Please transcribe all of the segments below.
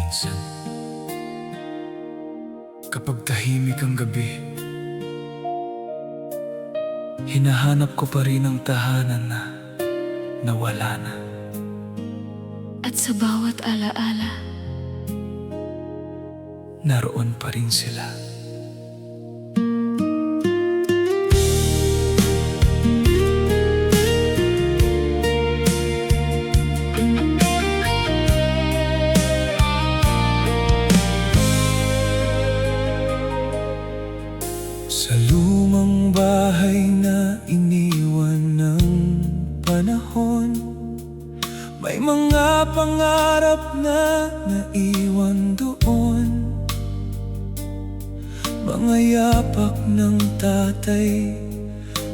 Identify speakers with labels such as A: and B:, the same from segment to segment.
A: minsan. Kapag tahimik ang gabi, hinahanap ko pa rin ang tahanan na nawala na.
B: At sa bawat alaala,
A: naroon pa rin sila. Sa lumang bahay na iniwan ng panahon, may mga pangarap na naiwan doon. Mga yapak ng tatay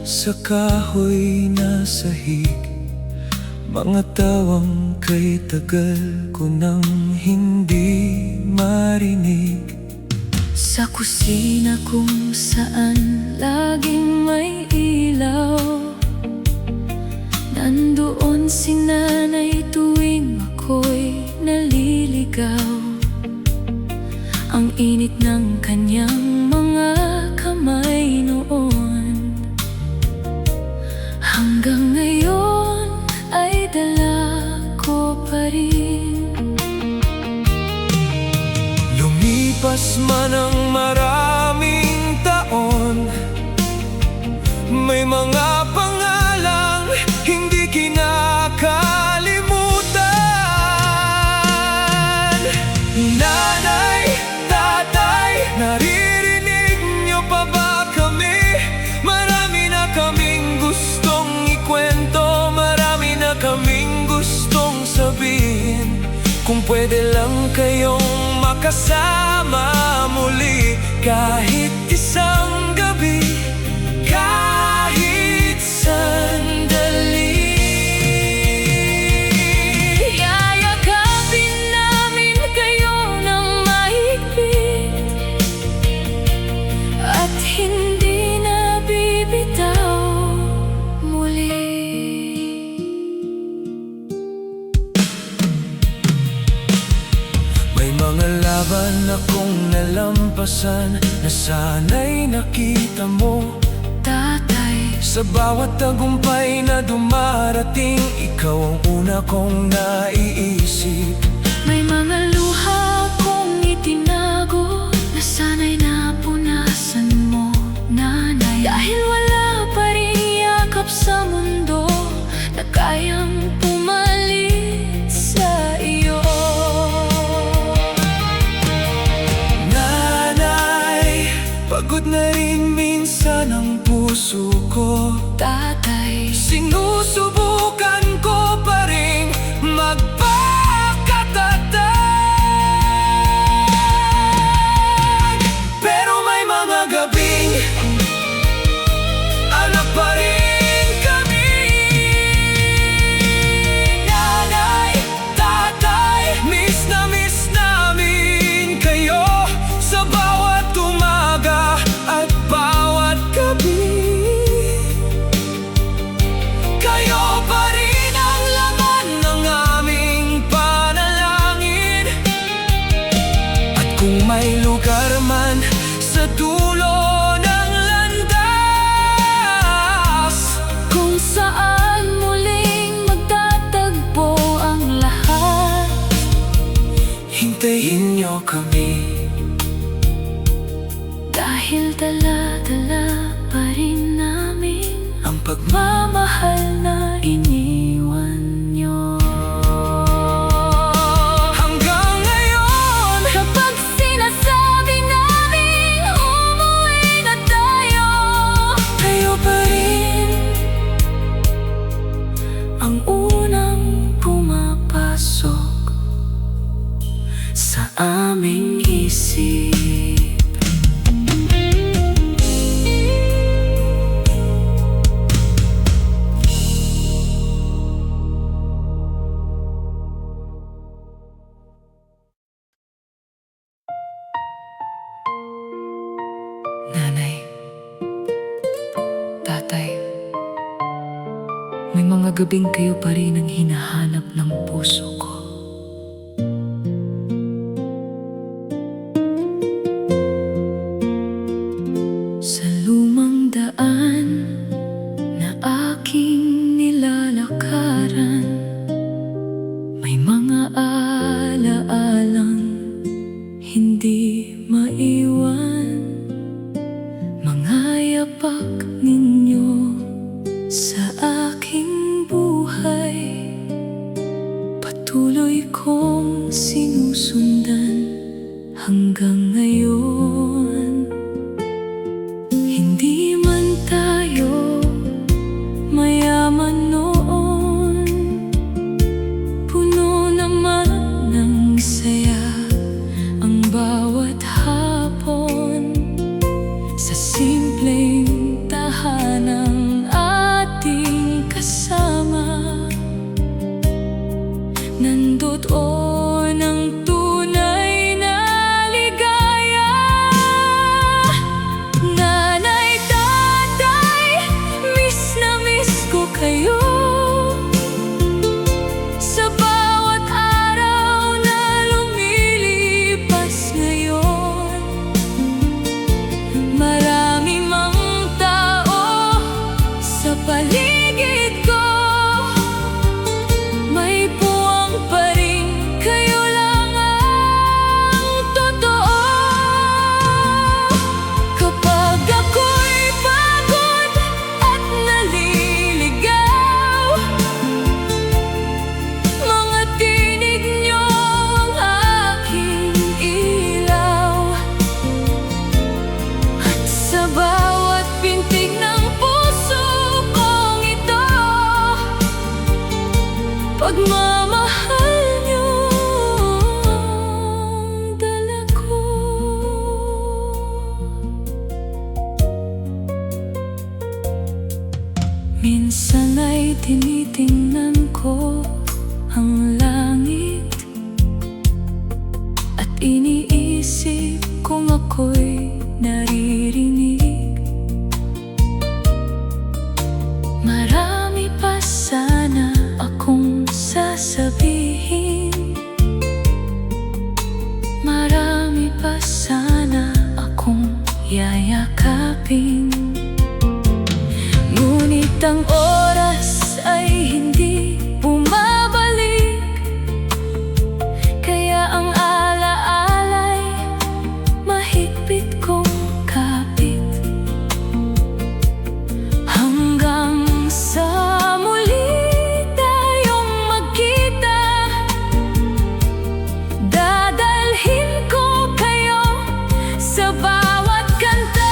A: sa kahoy na sahig, mga tawang kay tagal ko nang hindi marinig.
B: sa kusina kung saan laging may ilaw, nandoon si nanay tuwing ako'y naliligaw. Ang init ng kanyang mga kamay noon, hanggang ngayon ay dala ko pa rin.
A: Lumipas man ang maraming taon, may mga pangalang hindi kinakalimutan. Nanay, tatay, naririnig niyo pa ba kami? Marami na kaming gustong ikwento, marami na kaming gustong sabihin. Kung pwede lang kayong makasama muli, kahit isang gabi, kahit sandali.
B: Yayakapin namin kayo ng mahigpit at hindi na bibitaw muli.
A: May mga laban akong nalampasan na sana'y nakita mo,
B: Tatay,
A: sa bawat tagumpay na dumarating, ikaw ang una kong naiisip.
B: may mga luha kong itinago na sana'y napunasan mo, nanay. Dahil wala pa rin yakap sa mundo na kayang pumalit sa iyo.
A: Nanay, pagod na rin minsan ang puso ko.
B: Tatay,
A: Sinusubukan ko pa rin magpakatatag, pero may mga gabing anak pa rin kami. Nanay, tatay, miss namin kayo sa bawat umaga at bawat gabi. Kayo pa rin ang laman ng aming panalangin. At kung may lugar man sa dulo ng landas,
B: kung saan muling magtatagpo ang lahat,
A: hintayin niyo kami.
B: dahil dala-dala pa rin namin
A: Ang
B: mamahal na iniwan niyo.
A: hanggang ngayon,
B: Kapag sinasabi namin umuwi na tayo,
A: kayo pa rin
B: ang unang pumapasok sa aming isip. Nanay, tatay, may mga gabing kayo pa rin ang hinahanap ng puso ko. hanggang ngayon. Hindi man tayo mayaman noon, puno naman ng saya ang bawat hapon sa simpleng tahanang ating kasama. Nandoon ang tunay na ligaya. Nanay, tatay, miss na miss ko kayo. Sa bawat araw na lumilipas ngayon, marami mang tao sa paligid ko, may puwang pa rin, kayo lang ang totoo. Kapag ako'y pagod at naliligaw, mga tinig niyo ang aking ilaw. At sa bawat pintig ng puso kong ito, pagmamahal niyo ang dala ko. Minsan ay tinitingnan ko ang langit at iniisip kung ako'y naririnig. Marami pa sana akong sasabihin, marami pa sana akong yayakapin. Ngunit ang oras ay hindi bumabalik, kaya ang alaala'y mahigpit kong kapit. Hanggang sa muli tayong magkita, dadalhin ko kayo sa bawat kanta.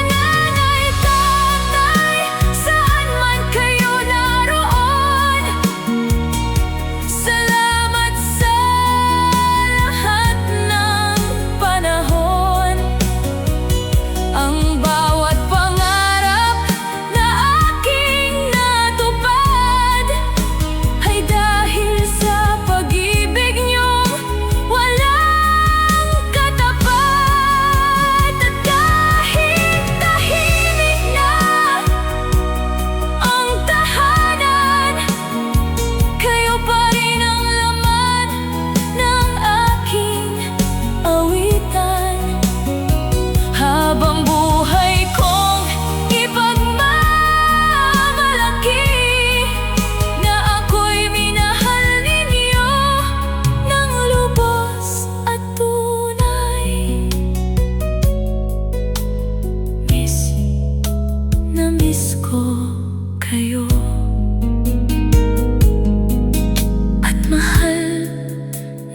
B: Nanay, tatay, saan man kayo naroon, salamat sa lahat ng panahon. Ang bawat pangarap na aking natupad ay dahil sa pag-ibig niyong walang katapat. At kahit tahimik na ang tahanan, kayo pa rin ang laman ng aking awitan. Habang buhay kong ipagmamalaki na ako'y minahal ninyo ng lubos at tunay. Miss na miss ko kayo, at mahal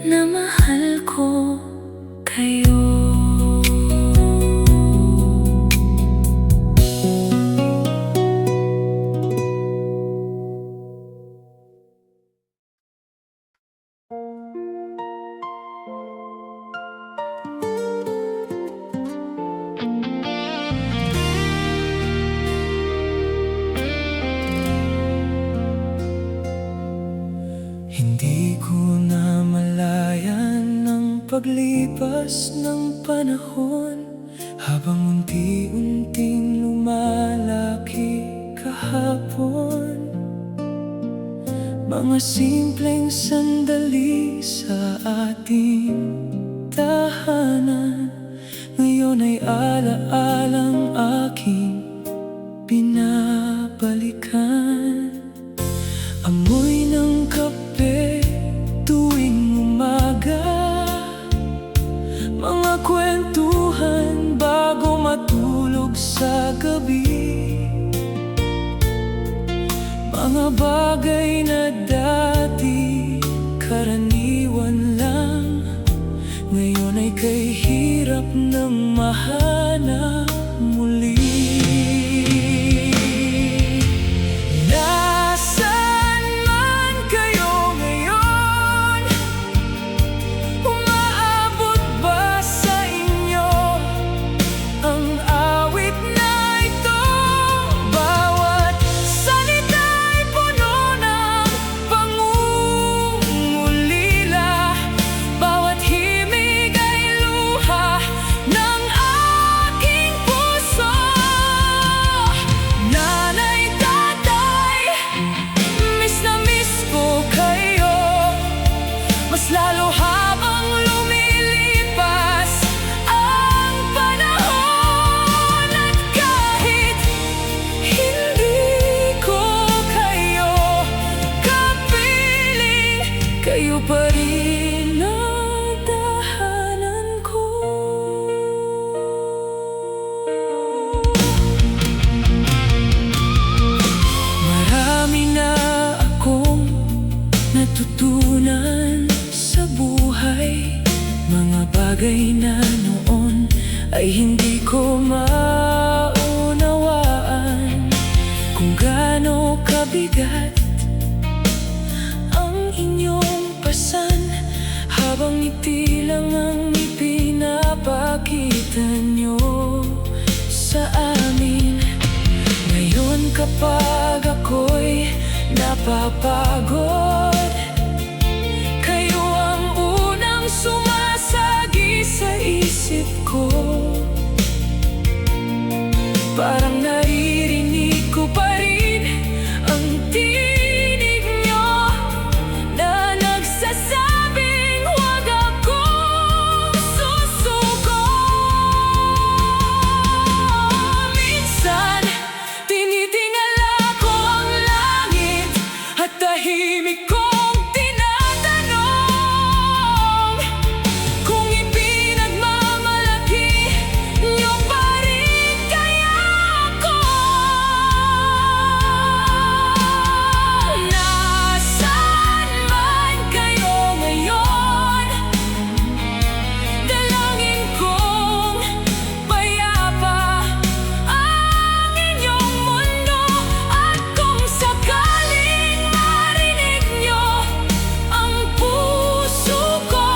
B: na mahal ko kayo.
A: Hindi ko na malayan ang paglipas ng panahon, habang unti-unting lumalaki kahapon. Mga simpleng sandali sa ating tahanan, ngayon ay alaalang aking binabalikan. Amoy ng kape tuwing umaga, mga kwentuhan bago matulog sa gabi, mga bagay na dati karaniwan lang Kay hirap nang mahanap muli. Nasaan man kayo ngayon, umaabot ba sa inyo ang awit na ito? Bawat salita'y puno ng pangungulila, bawat himig ay luha ng aking puso. Nanay, tatay, miss na miss ko kayo, mas lalo habang lumilipas ang panahon. At kahit hindi ko kayo kapiling, kayo pa rin ang tahanan ko. Marami na akong natutunan sa buhay, mga bagay na noon ay hindi ko maunawaan. Kung gaano kabigat ang inyong pasan, habang ngiti lang ang ipinapakita nyo sa amin. Ngayon kapag ako'y napapagod, kayo ang unang sumasagi sa isip ko. Parang naririnig ko pa rin ang tinig nyo na nagsasabing huwag akong susuko. Minsan, tinitingala ko ang langit at tahimik kong tinatanong kung ipinagmamalaki nyo pa rin kaya ako. Nasaan man kayo ngayon, dalangin kong payapa ang inyong mundo. At kung sakaling marinig nyo ang puso ko,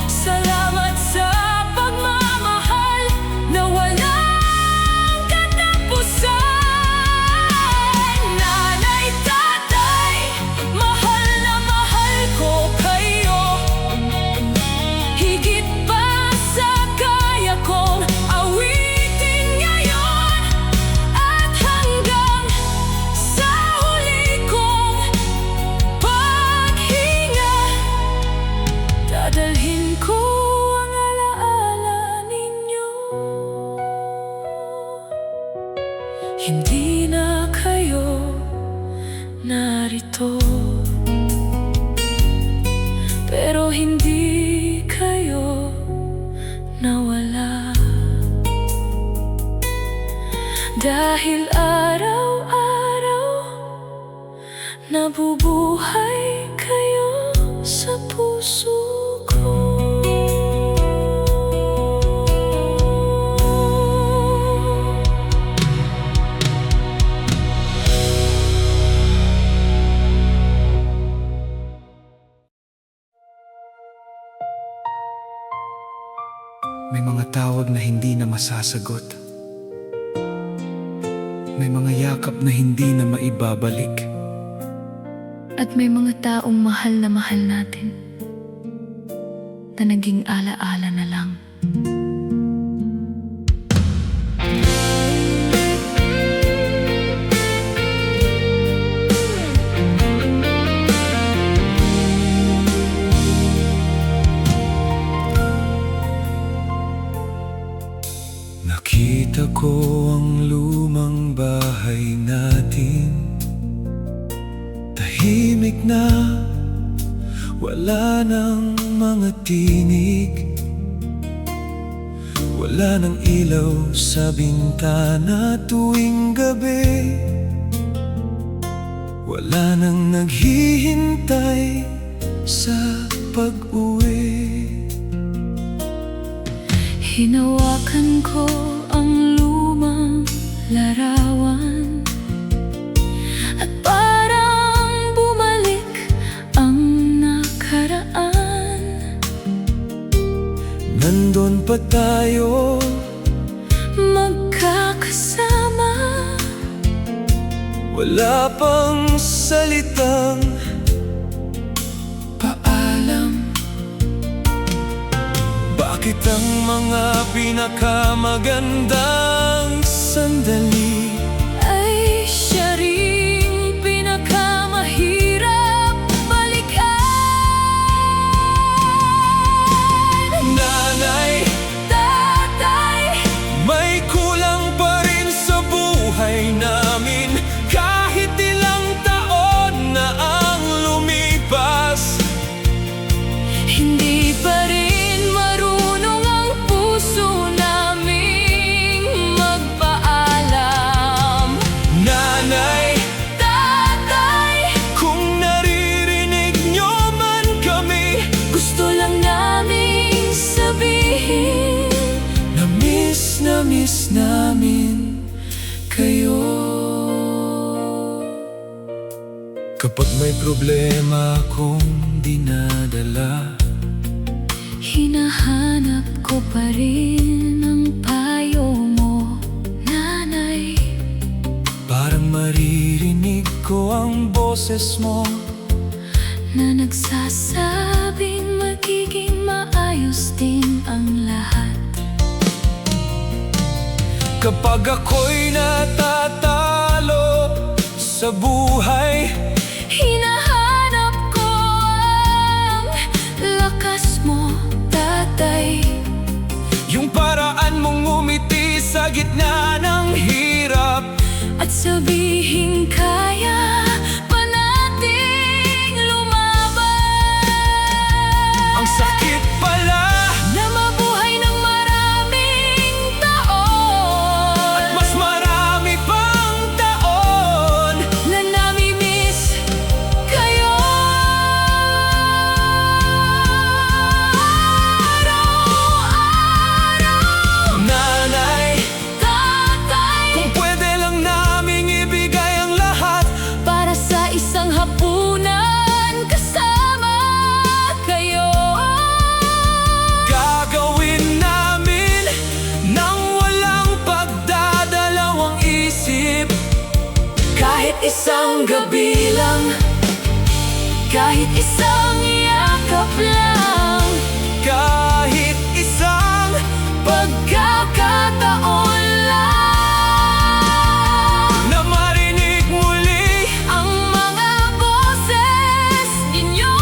A: salamat sa pagmamahal na walang katapusan. Nanay, tatay, mahal na mahal ko kayo, higit pa sa kaya kong awitin ngayon. At hanggang sa huli kong paghinga, dadalhin ko ang alaala ninyo. Hindi na kayo narito, pero hindi kayo nawala. Dahil araw-araw nabubuhay kayo sa puso ko.
C: May mga tawag na hindi na masasagot. May mga yakap na hindi na maibabalik.
B: At may mga taong mahal natin na naging alaala na lang.
A: Nakita ko ang lumang bahay natin, tahimik na, wala nang mga tinig, wala nang ilaw sa bintana tuwing gabi, wala nang naghihintay sa pag-uwi.
B: Hinawakan ko ang lumang larawan at parang bumalik ang nakaraan.
A: Nandun pa tayo,
B: magkakasama,
A: wala pang salitang paalam. Bakit ang mga pinakamagandang sandali
B: ay siya ring pinakamahirap balikan?
A: Nanay,
B: Tatay,
A: may kulang pa rin sa buhay namin. Kahit ilang taon na ang lumipas,
B: hindi pa rin marunong ang puso naming magpaalam.
A: Nanay,
B: Tatay,
A: kung naririnig nyo man kami,
B: gusto lang naming sabihin
A: na miss namin kayo. Kapag may problema akong dinadala,
B: hinahanap ko pa rin ang payo mo, Nanay.
A: parang maririnig ko ang boses mo
B: Na nagsasabing magiging maayos din ang lahat.
A: kapag ako'y natatalo sa buhay.
B: Hinahanap ko ang lakas mo, Tatay.
A: Yung paraan mong ngumiti sa gitna ng hirap,
B: At sabihin kaya pa nating lumaban.
A: ang sakit pala
B: Na mabuhay ng maraming taon,
A: at mas marami pang taon.
B: na nami-miss kayo. Araw-araw,
A: Nanay,
B: Tatay,
A: kung pwede lang naming ibigay ang lahat,
B: para sa isang hapunan kasama kayo.
A: gagawin namin nang walang pagdadalawang isip.
B: Kahit isang gabi lang, kahit isang yakap lang,
A: Kahit isang
B: pagkakataon lang,
A: na marinig muli,
B: ang mga boses ninyo,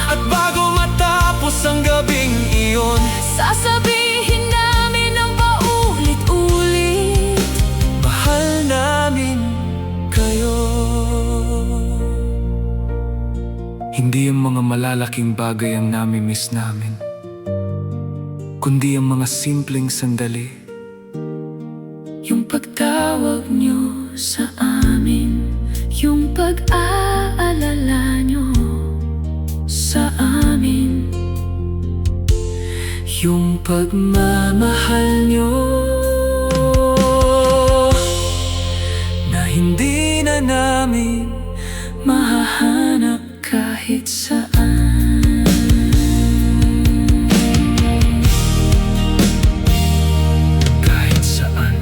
A: at bago matapos ang gabing iyon,
B: sasabihin namin ng paulit-ulit.
A: mahal namin kayo. Hindi ang mga malalaking bagay ang nami-miss namin, kundi ang mga simpleng sandali.
B: Yung pagtawag nyo sa amin, yung pag-aalala nyo sa amin,
A: Yung pagmamahal nyo na hindi na namin
B: mahahanap kahit saan.
A: kahit saan.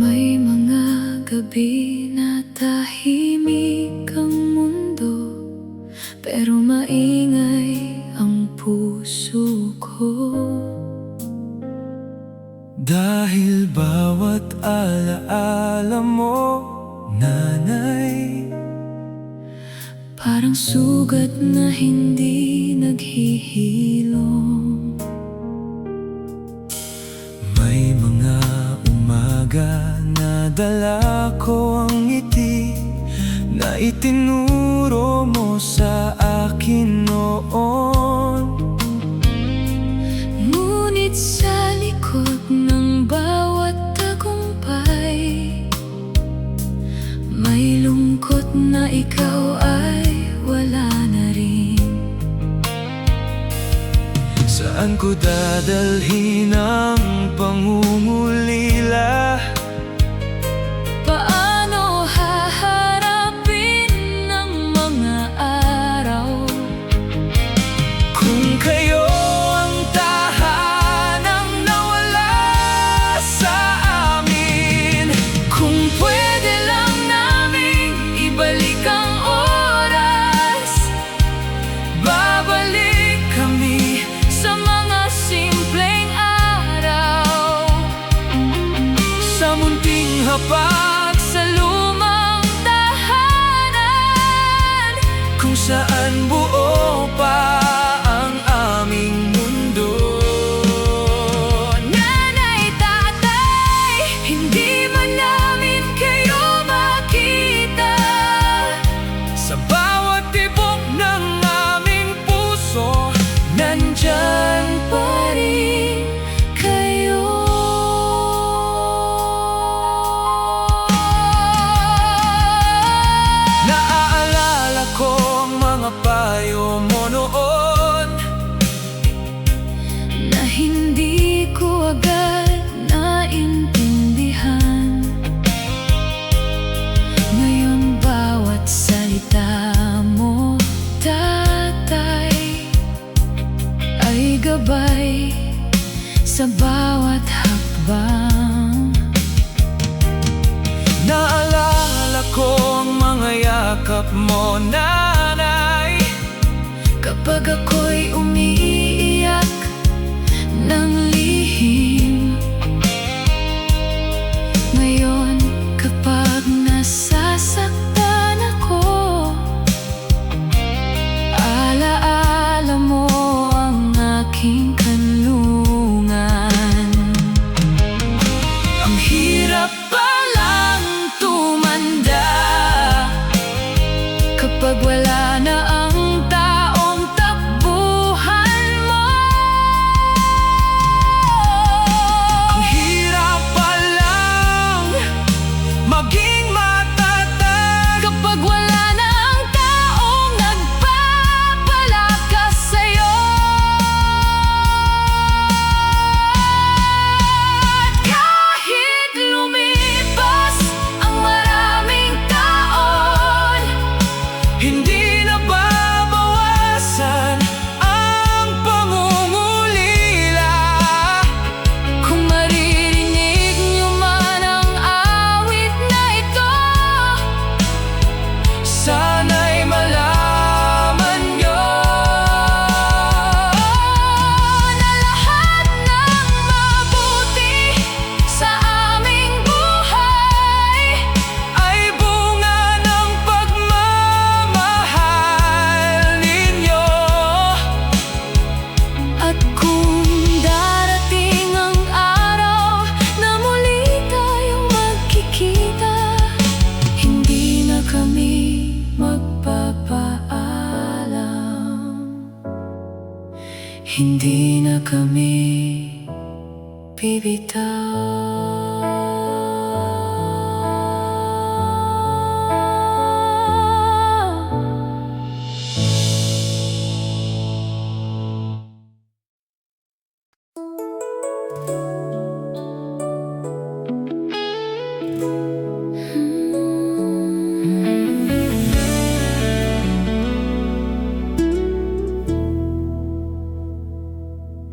B: May mga gabi na tahimik ang mundo, pero maingay ang puso ko.
A: Dahil bawat alaala mo, Nanay,
B: Parang sugat na hindi naghihilom.
A: may mga umaga na dala Saan ko dadalhin ang pangungulila?
B: Paano haharapin ang mga araw?
A: Kung kayo ang tahanang nawala sa amin, kung pwede lang naming ibalik ang oras, babalik kami sa mga simpleng araw, sa munting hapag sa lumang tahanan, kung saan buo pa ang aming mundo.
B: Nanay, tatay, hindi man namin kayo makita.
A: Sa bawat tibok ng aming puso,
B: Nandyan pa rin kayo.
A: naaalala ko ang mga payo mo noon.
B: Na hindi ko agad naintindihan. Ngayon bawat salita mo, tatay, ay gabay sa bawat hakbang.
A: Naalala ko ang mga yakap mo, nanay.
B: Kapag ako'y umiiyak ng lihim, ngayon kapag nasasaktan ako, alaala mo ang aking kanlungan.
A: Ang hirap palang tumanda
B: Kapag wala na ang taong takbuhan mo,
A: ang hirap palang maging matatag.
B: kapag wala na ang taong nagpapalakas sa'yo. At kahit lumipas ang maraming taon,
A: Hindi na babawasan ang pangungulila.
B: kung maririnig niyo man ang awit na ito,
A: Sana'y malaman nyo
B: na lahat ng mabuti sa aming buhay
A: ay bunga ng pagmamahal ninyo.
B: at kung darating ang araw na muli tayong magkikita, hindi na kami magpapaalam, hindi na kami bibitaw.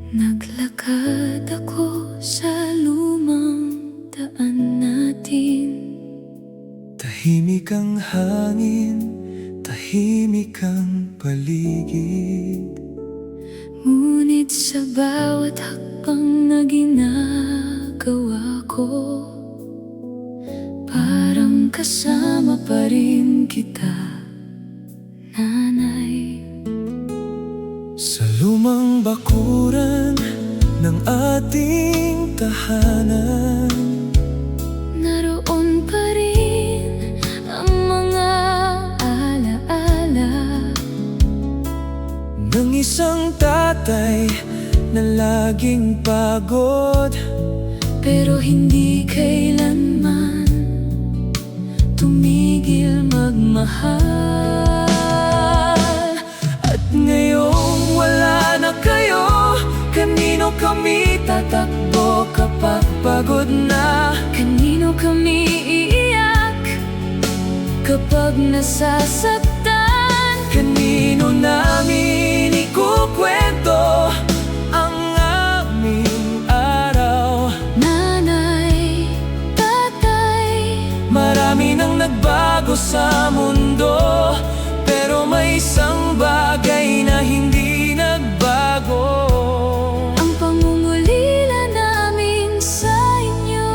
B: Naglakad ako sa lumang daan natin.
A: Tahimik ang hangin, tahimik ang paligid.
B: Ngunit sa bawat hakbang na ginagawa ko, parang kasama pa rin kita, nanay.
A: Sa lumang bakuran ng ating tahanan,
B: Naroon pa rin ang mga alaala
A: ng isang tatay na laging pagod,
B: pero hindi kailanman tumigil magmahal.
A: at ngayong wala na kayo, kayo kapag pagod na?
B: Kanino kami iiyak kapag nasasaktan?
A: Kanino namin ikukwento ang aming araw?
B: Nanay, tatay,
A: Marami nang nagbago sa mundo, pero may isang bagay na hindi nagbago.
B: ang pangungulila namin sa inyo.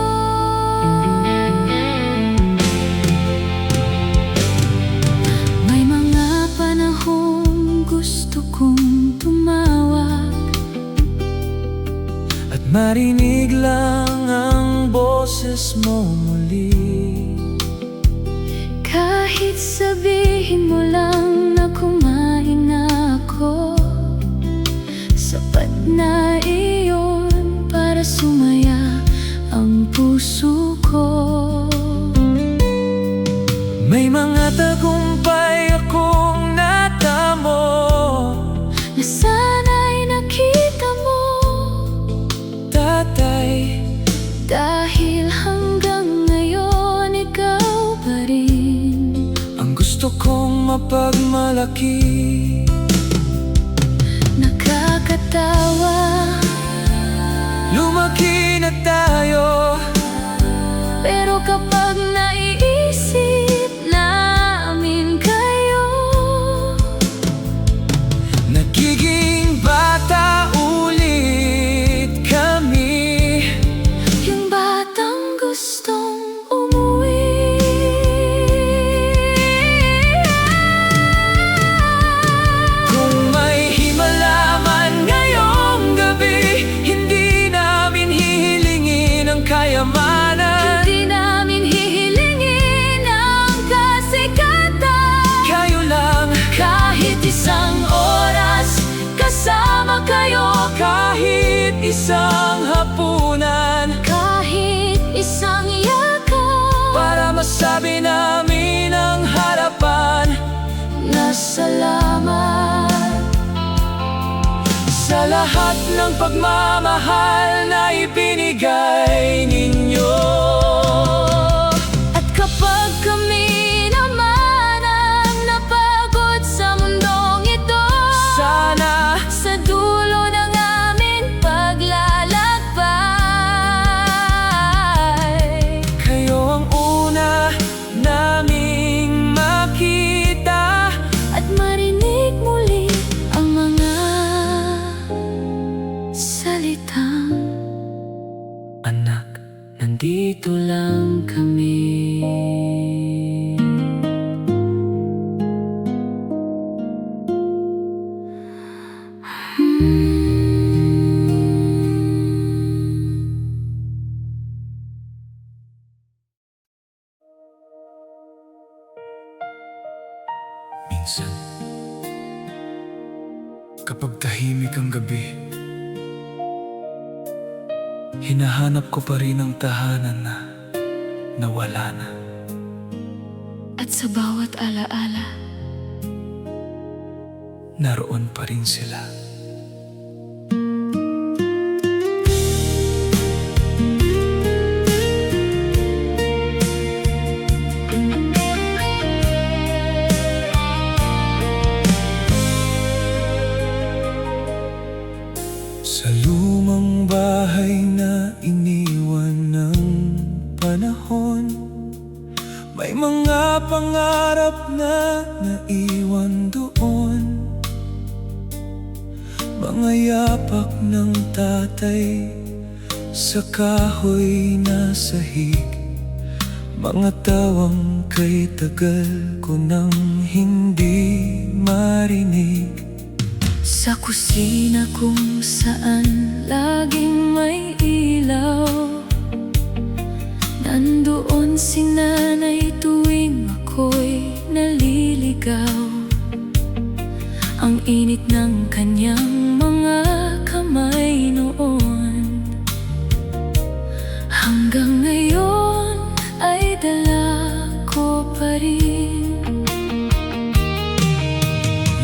B: May mga panahong gusto kong tumawag,
A: At marinig lang ang boses mo muli.
B: kahit sabihin mo lang na kumain na ako. Sapat na iyon para sumaya ang puso ko.
A: May mga tagumpay akong natamo,
B: Na sana'y nakita mo,
A: tatay.
B: dahil hanggang ngayon ikaw pa rin.
A: Ang gusto kong mapagmalaki.
B: Nakakatawa,
A: Lumaki na tayo,
B: pero kapag naiisip namin kayo,
A: nagiging bata ulit kami.
B: yung batang gustong umuwi.
A: Kung may himala man ngayong gabi, hindi namin hihilingin ang kayamanan.
B: Hindi namin hihilingin ang kasikatan.
A: Kayo lang,
B: Kahit isang oras kasama kayo,
A: kahit isang hapunan,
B: kahit isang yakap,
A: para masabi namin ang harapan
B: na salamat.
A: sa lahat ng pagmamahal na ibinigay ninyo.
B: At kapag kami naman ang napagod sa mundong ito,
A: Sana
B: sa dulo ng aming paglalakbay,
A: kayo ang una naming makita.
B: at marinig muli ang mga salitang,
A: Anak, nandito lang kami. Minsan, kapag tahimik ang gabi, hinahanap ko pa rin ang tahanan na nawala na.
B: at sa bawat alaala,
A: Naroon pa rin sila. Sa lumang bahay na iniwan ng panahon, may mga pangarap na naiwan doon. Mga yapak ng tatay sa kahoy na sahig, mga tawang kay tagal ko nang hindi marinig.
B: sa kusina kung saan laging may ilaw, nandoon si nanay tuwing ako'y naliligaw. Ang init ng kanyang mga kamay noon, hanggang ngayon ay dala ko pa rin.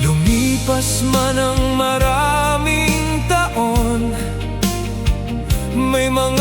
A: Lumipas man ang maraming taon, may mga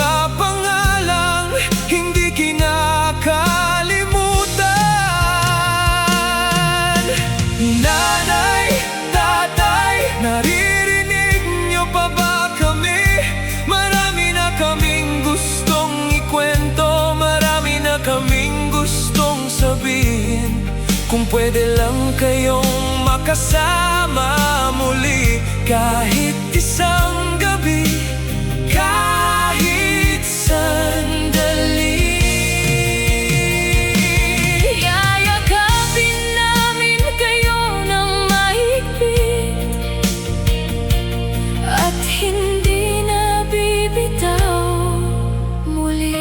A: makasama muli kahit isang gabi, kahit sandali.
B: Yayakapin namin kayo ng mahigpit at hindi na bibitaw muli.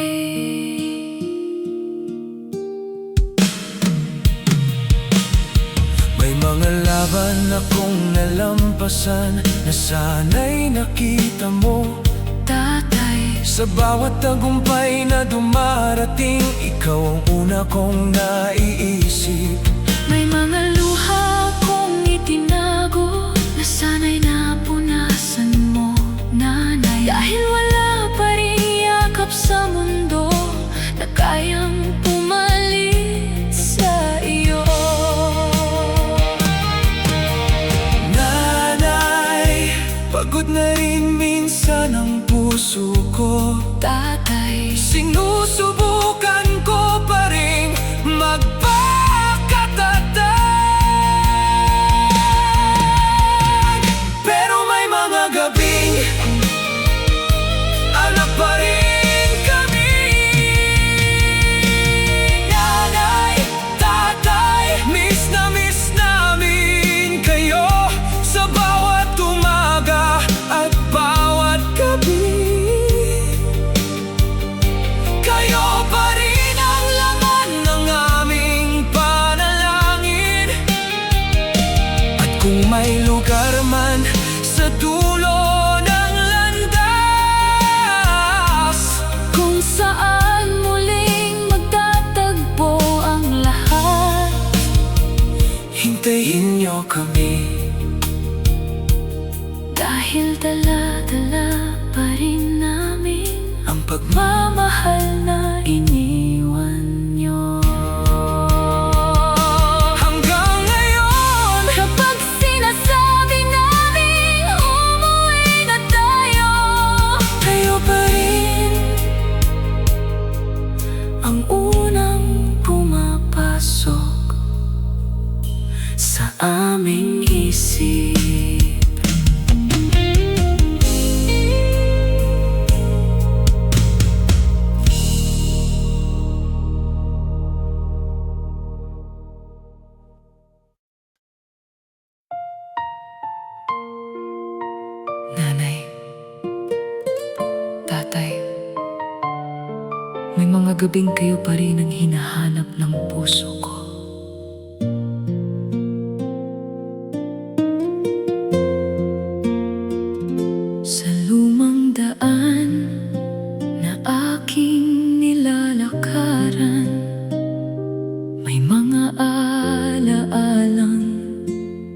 A: May mga laban akong nalampasan na sana'y nakita mo,
B: Tatay,
A: sa bawat tagumpay na dumarating, ikaw ang una kong naiisip.
B: may mga luha kong itinago na sana'y napunasan mo, Nanay. Dahil wala pa rin yakap sa mundo na kayang pumalit sa iyo.
A: Nanay, pagod na rin minsan ang puso ko.
B: Tatay,
A: Sinusubukan ko pa rin magpakatatag, pero may mga gabing anak pa rin kami. Nanay, tatay, miss namin kayo sa bawat umaga at bawat gabi. Kayo pa rin ang laman ng aming panalangin, at kung may lugar man sa dulo ng landas,
B: kung saan muling magtatagpo ang lahat,
A: hintayin niyo kami.
B: dahil dala-dala pa rin namin
A: Ang
B: mamahal na iniwan nyo.
A: hanggang ngayon,
B: Kapag sinasabi namin umuwi na tayo,
A: kayo pa rin
B: ang unang pumapasok sa aming isip. Nanay, tatay, may mga gabing kayo pa rin ang hinahanap ng puso ko. Sa lumang daan na aking nilalakaran, may mga alaalang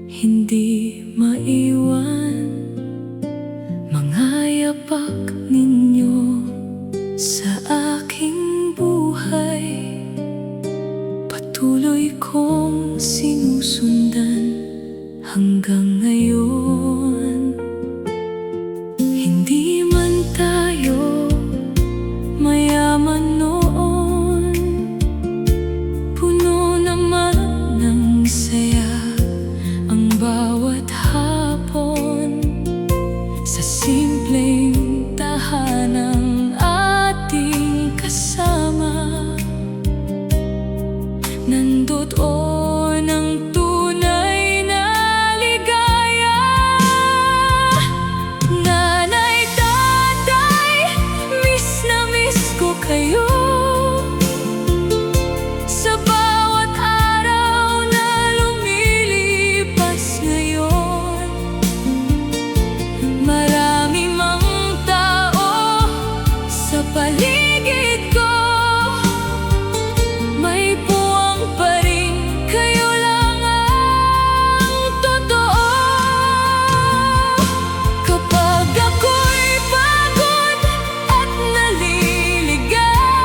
B: hindi maiwan. Mga yapak ninyo sa aking buhay, patuloy kong sinusundan hanggang ngayon. Hindi man tayo mayaman noon, puno naman ng saya ang bawat hapon. Sa simpleng tahanang ating kasama, nandoon ang tunay na ligaya. Nanay, tatay, miss na miss ko kayo. Sa bawat araw na lumilipas ngayon, marami mang tao sa paligid ko, may puwang pa rin, kayo lang ang totoo. Kapag ako'y pagod at naliligaya,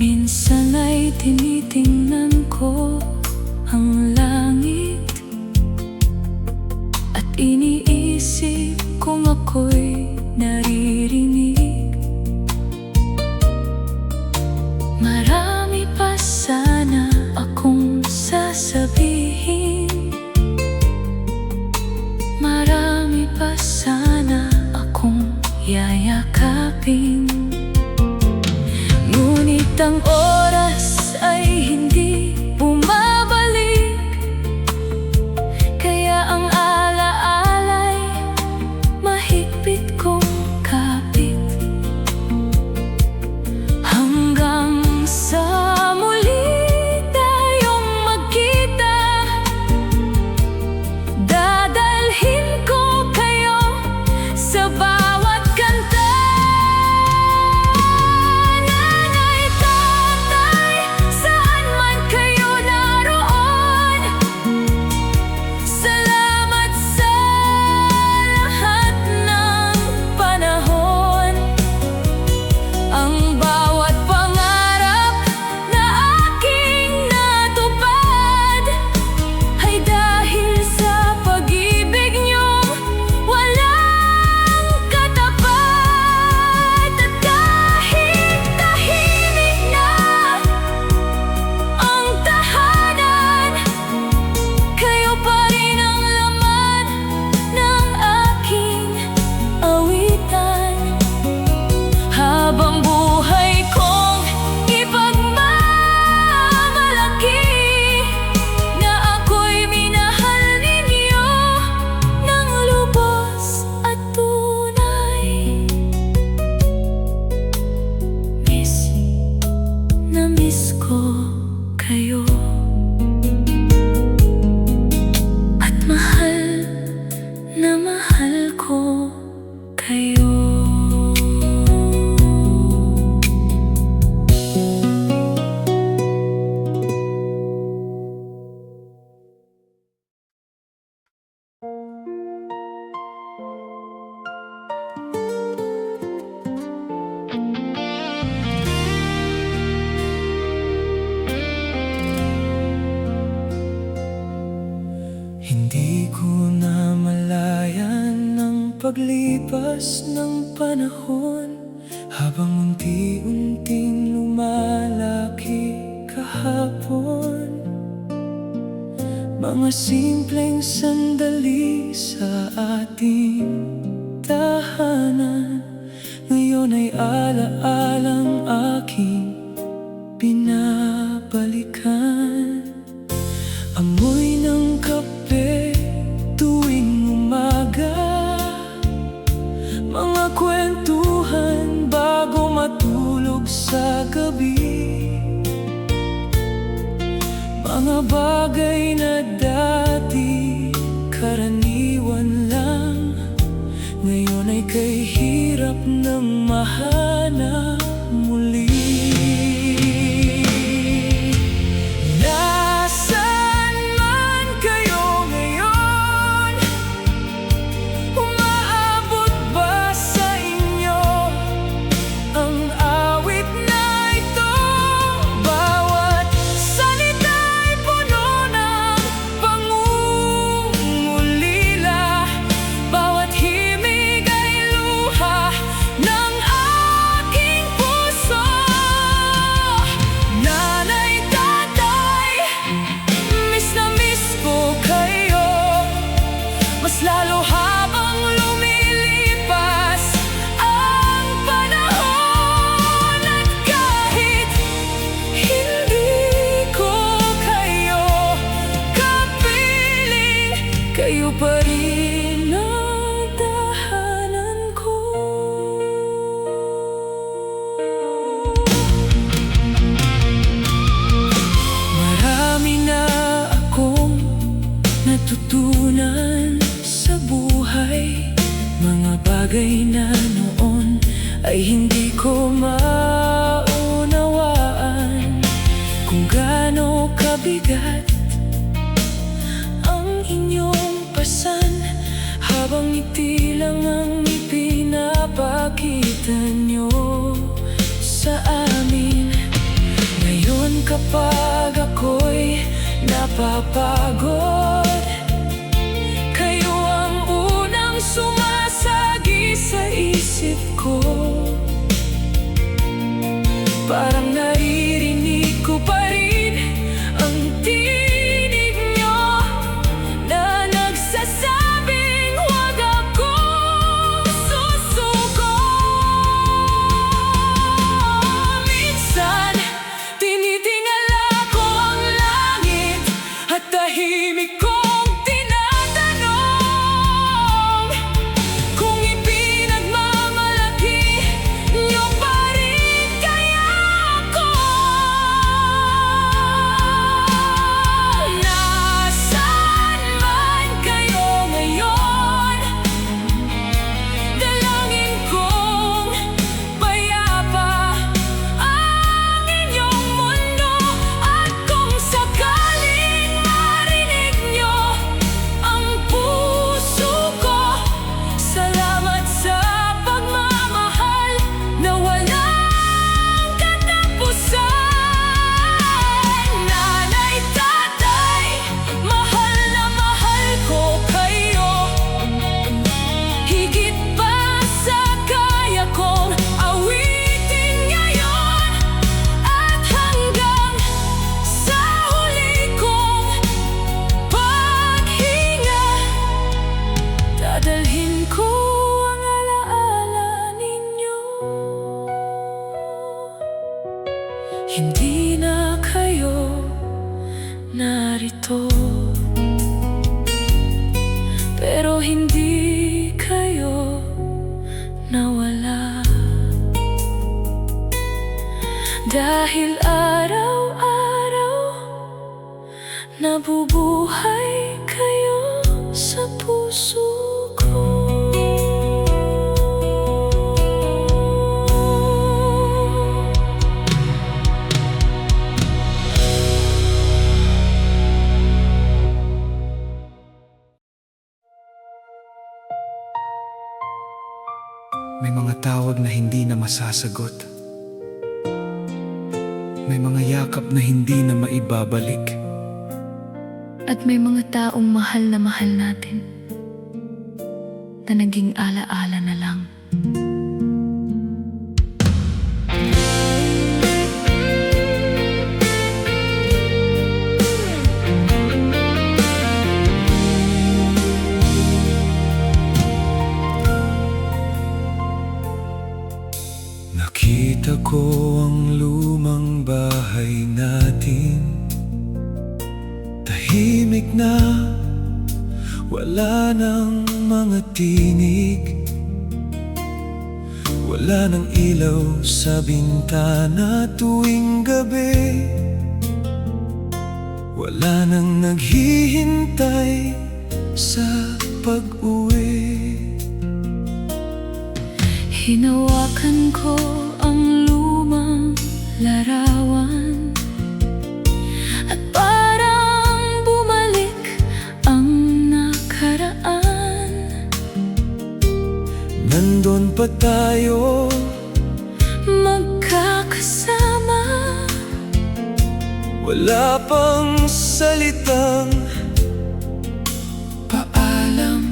B: Minsan ay tinitingnan ko ang langit at iniisip kung ako'y naririnig. Marami pa sana akong sasabihin, marami pa sana akong yayakapin. Ngunit ang oras ay hindi bumabalik, kaya ang alaala'y mahigpit kong kapit. Hanggang sa muli tayong magkita, dadalhin ko kayo sa bawat kanta. Nanay, tatay, saan man kayo naroon, salamat sa lahat ng panahon. Ang bawat pangarap na aking natupad ay dahil sa pag-ibig niyong walang katapat. At kahit tahimik na ang tahanan, kayo pa rin ang laman ng aking awitan. Habang buhay kong ipagmamalaki na ako'y minahal ninyo ng lubos at tunay. Miss na miss ko kayo, at mahal na mahal ko kayo.
C: Hindi ko na malayan ang paglipas ng panahon, habang unti-unting lumalaki kahapon. Mga simpleng sandali sa ating tahanan, ngayon ay ala-alang aking binabalikan. Amoy ng kape tuwing umaga, mga kwentuhan bago matulog sa gabi, mga bagay na dati karaniwan lang, ngayon ay kay hirap ng mahanap muli. Nasaan man kayo ngayon, umaabot ba sa inyo ang awit na ito? Bawat salita'y puno ng pangungulila, bawat himig ay luha ng aking puso. Nanay, tatay, miss na miss ko kayo, mas lalo habang lumilipas ang panahon. At kahit hindi ko kayo kapiling, kayo pa rin ang tahanan ko. Marami na akong natutunan sa buhay, mga bagay na noon ay hindi ko maunawaan, kung gaano kabigat ang inyong pasan, habang ngiti lang ang ipinapakita nyo sa amin. kapag ako'y napapagod, kayo ang unang sumasagi sa isip ko. Parang naririnig ko pa rin ang tinig nyo na nagsasabing huwag akong susuko. Minsan, tinitingala ko ang langit at tahimik kong tinatanong kung ipinagmamalaki nyo pa rin kaya ako. Nasaan man kayo ngayon, dalangin kong payapa ang inyong mundo. At kung sakaling marinig nyo ang puso ko, salamat sa pagmamahal na walang katapusan. Nanay, tatay, mahal na mahal ko kayo, higit pa sa kaya kong awitin ngayon. At hanggang sa huli kong paghinga, dadalhin ko ang alaala ninyo. Hindi na kayo narito, pero hindi kayo nawala. Dahil araw-araw nabubuhay kayo sa puso ko.
A: May mga tawag na hindi na masasagot. May mga yakap na hindi na maibabalik.
B: At may mga taong mahal natin na naging alaala na lang.
A: Nakita ko ang lumang bahay natin, tahimik na, wala nang mga tinig, wala nang ilaw sa bintana tuwing gabi, wala nang naghihintay sa pag-uwi.
B: Hinawakan ko ang lumang larawan at parang bumalik ang nakaraan.
A: Nandun pa tayo,
B: magkakasama,
A: wala pang salitang paalam.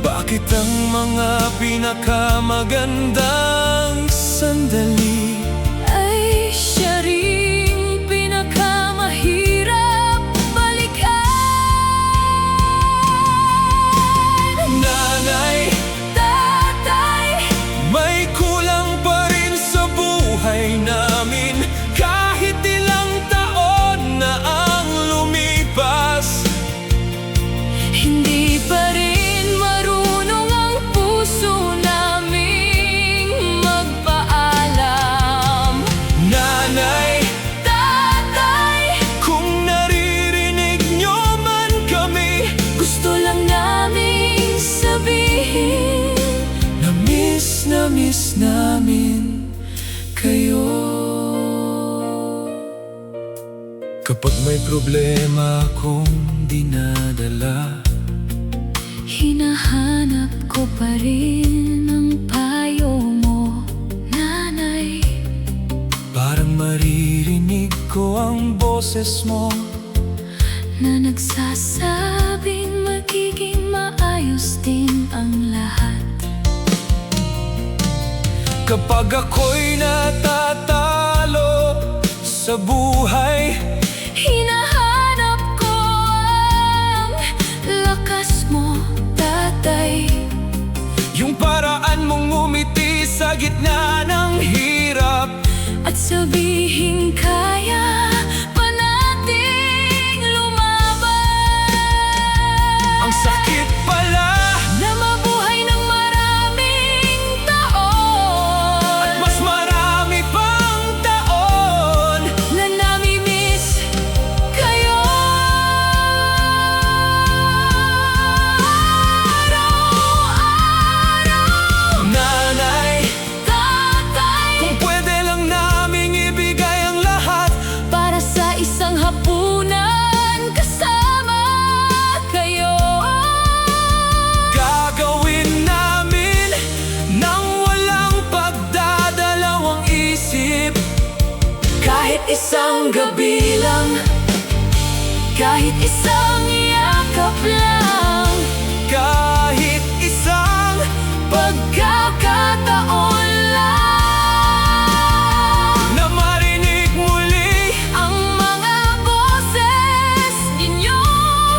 A: Bakit ang mga pinakamagandang sandali
B: ay siya ring pinakamahirap balikan?
A: Nanay,
B: Tatay,
A: may kulang pa rin sa buhay namin. Kahit ilang taon na ang lumipas,
B: hindi pa rin marunong ang puso naming magpaalam.
A: Nanay,
B: Tatay,
A: kung naririnig nyo man kami,
B: gusto lang naming sabihin
A: na miss namin kayo. Kapag may problema akong dinadala,
B: hinahanap ko pa rin ang payo mo, Nanay.
A: parang
C: Naririnig ko ang boses mo
B: na nagsasabing magiging maayos din ang lahat.
C: kapag ako'y natatalo sa buhay.
B: Hinahanap ko ang lakas mo, tatay.
C: Yung paraan mong ngumiti sa gitna ng hirap.
B: At sabihin kaya pa nating lumaban.
C: Ang sakit pala
B: na mabuhay ng maraming taon.
C: at mas marami pang taon
B: na nami-miss kayo. Araw-araw,
C: Nanay,
B: tatay,
C: kung pwede lang naming ibigay ang lahat
B: para sa isang hapunan kasama kayo.
C: gagawin namin nang walang pagdadalawang isip.
B: Kahit isang gabi lang, kahit isang yakap lang,
C: Kahit isang
B: pagkakataon lang
C: na marinig muli.
B: ang mga boses ninyo.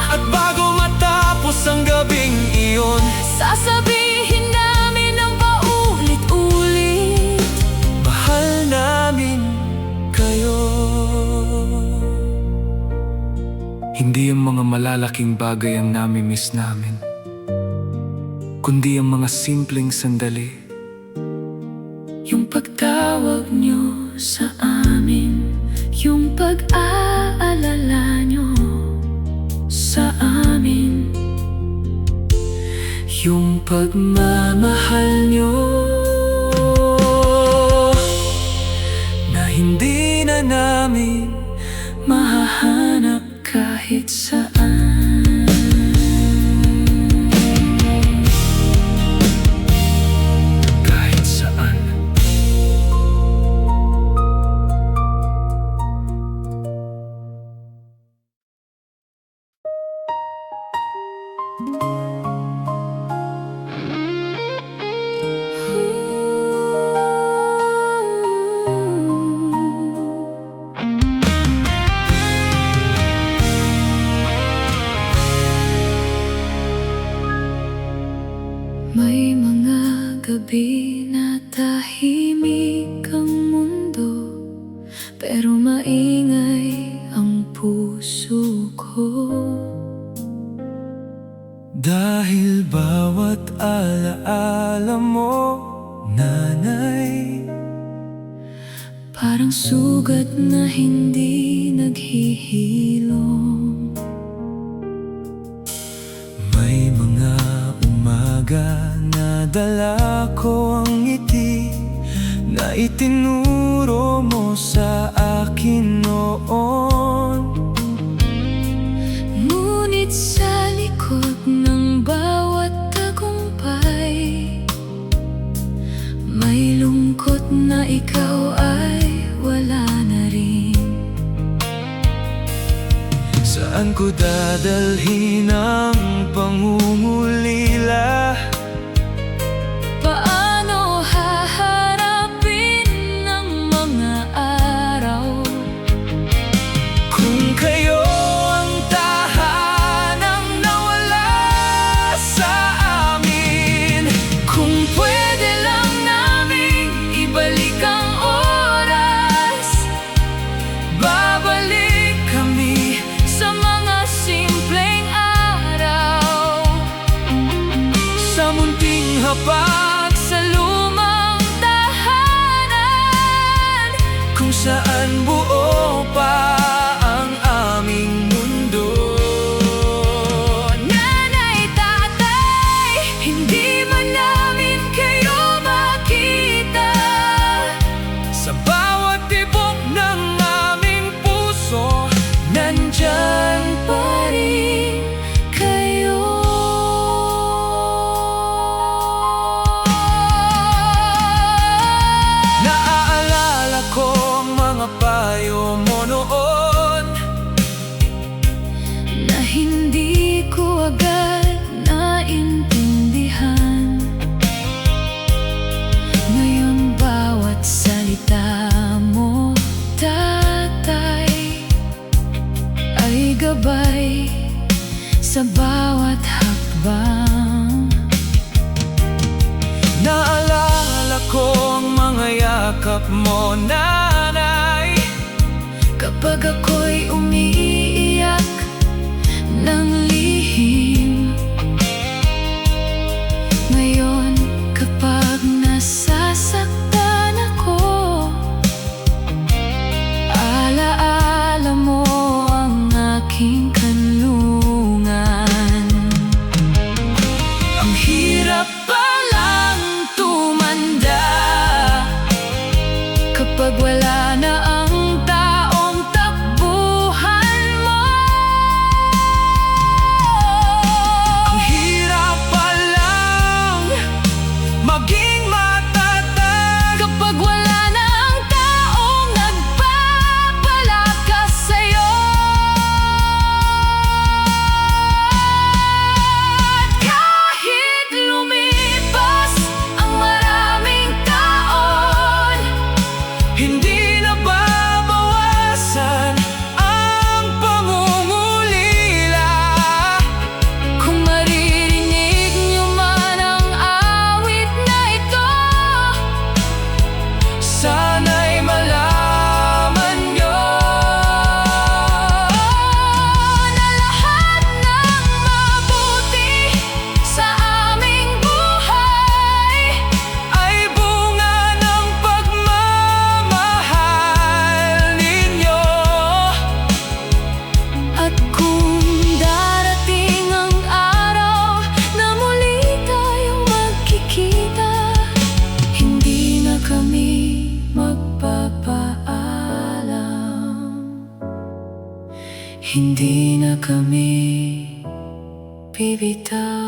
C: At bago matapos ang gabing iyon,
B: Sasabihin namin ng paulit-ulit,
C: mahal namin kayo.
A: Hindi ang mga malalaking bagay ang nami-miss namin, kundi ang mga simpleng sandali.
B: yung pagtawag nyo sa amin, yung pag-aalala nyo sa amin,
C: Yung pagmamahal nyo na hindi na namin
B: mahahanap kahit saan.
C: kahit saan.
B: May mga gabi na tahimik ang mundo, pero maingay ang puso ko.
C: Dahil bawat alaala mo, nanay,
B: Parang sugat na hindi naghihilom.
C: may mga umaga na dala ko ang ngiti na itinuro mo sa akin noon.
B: Ngunit sa likod ng bawat tagumpay, may lungkot na ikaw ay wala na rin.
C: Saan ko dadalhin ang pangungulila?
B: Paano haharapin ang mga araw
C: Kung kayo ang tahanang nawala sa amin,
B: kung pwede lang naming ibalik ang oras?
C: babalik kami
B: Sa mga simpleng araw,
C: sa munting hapag
B: sa lumang tahanan,
C: kung saan buo pa ang aming mundo.
B: nanay, tatay, hindi man namin kayo makita.
C: Sa bawat tibok ng aming puso,
B: Nandyan pa rin kayo.
A: yakap mo, nanay.
B: Kapag ako'y umiiyak ng lihim, ngayon kapag nasasaktan ako, alaala mo ang aking kanlungan.
C: Ang hirap palang tumanda
B: Kapag wala na ang taong takbuhan mo,
C: Ang hirap palang maging matatag
B: kapag wala na ang taong nagpapalakas sa'yo. At kahit lumipas ang maraming taon,
C: Hindi na babawasan ang pangungulila.
B: kung maririnig niyo man ang awit na ito,
C: Sana'y malaman nyo
B: na lahat ng mabuti sa aming buhay
C: ay bunga ng pagmamahal ninyo.
B: at kung darating ang araw na muli tayong magkikita, hindi na kami magpapaalam, hindi na kami bibitaw.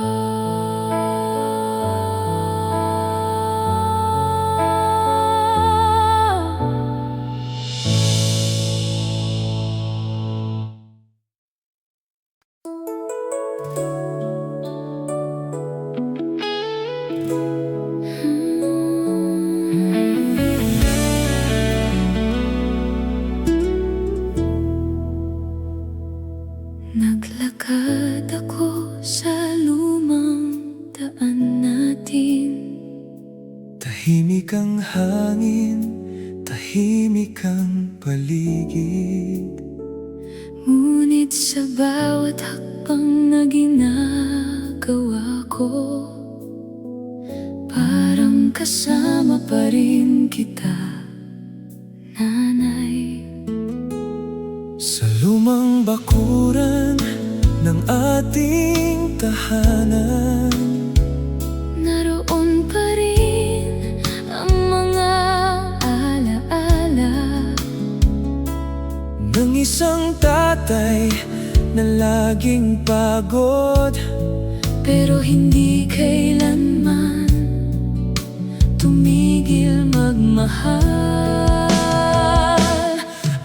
B: Naglakad ako sa lumang daan natin.
C: Tahimik ang hangin, tahimik ang paligid.
B: Ngunit sa bawat hakbang na ginagawa ko, parang kasama pa rin kita, nanay.
C: Sa lumang bakuran ng ating tahanan,
B: Naroon pa rin ang mga alaala
C: ng isang tatay na laging pagod,
B: pero hindi kailanman tumigil magmahal.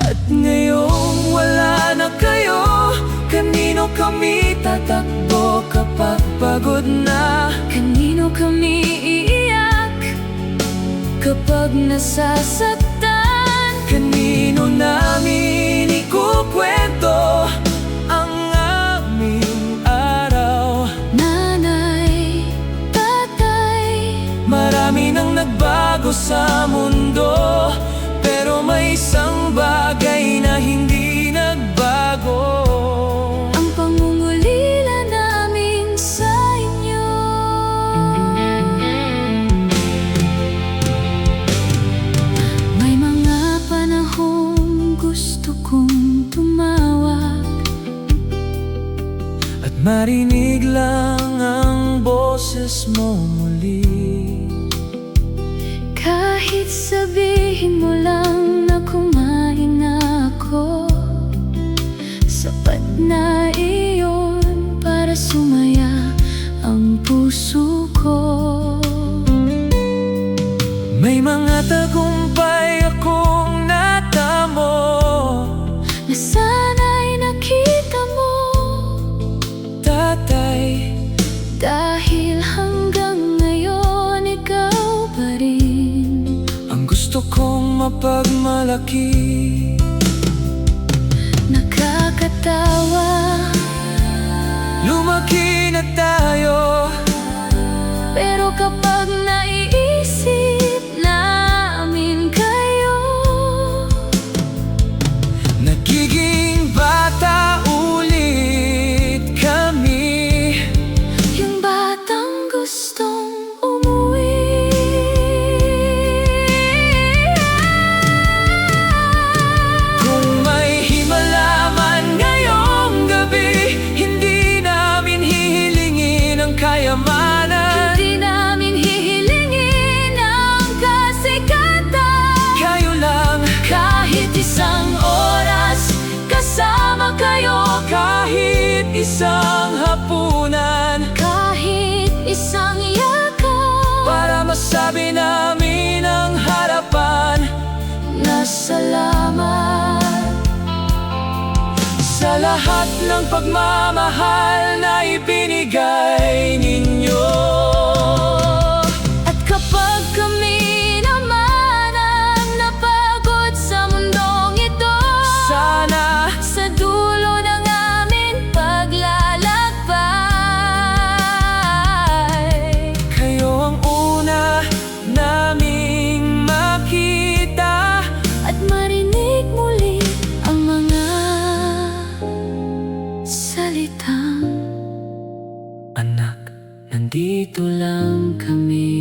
C: At ngayong wala na kayo, kanino kami tatakbo kapag pagod na?
B: Kanino kami iiyak kapag nasasaktan?
C: Kanino namin ikukwento ang aming araw?
B: Nanay, tatay,
C: Marami nang nagbago sa mundo, pero may isang bagay na hindi nagbago.
B: ang pangungulila namin sa inyo. May mga panahong gusto kong tumawag,
C: At marinig lang ang boses mo muli.
B: kahit sabihin mo lang na kumain na ako. Sapat na iyon para sumaya ang puso ko.
C: May mga tagumpay akong natamo,
B: Na sana'y nakita mo,
C: tatay.
B: dahil hanggang ngayon ikaw pa rin.
C: Ang gusto kong mapagmalaki,
B: Nakakatawa,
C: lumaki na tayo.
B: pero kapag naiisip namin kayo,
C: isang hapunan,
B: Kahit isang yakap,
C: para masabi namin ang harapan
B: na salamat.
C: sa lahat ng pagmamahal na ibinigay ninyo.
B: At kapag kami naman ang napagod sa mundong ito,
C: Sana
B: sa dulo ng aming paglalakbay,
C: kayo ang una naming makita,
B: at marinig muli ang mga salitang,
C: anak, nandito lang kami.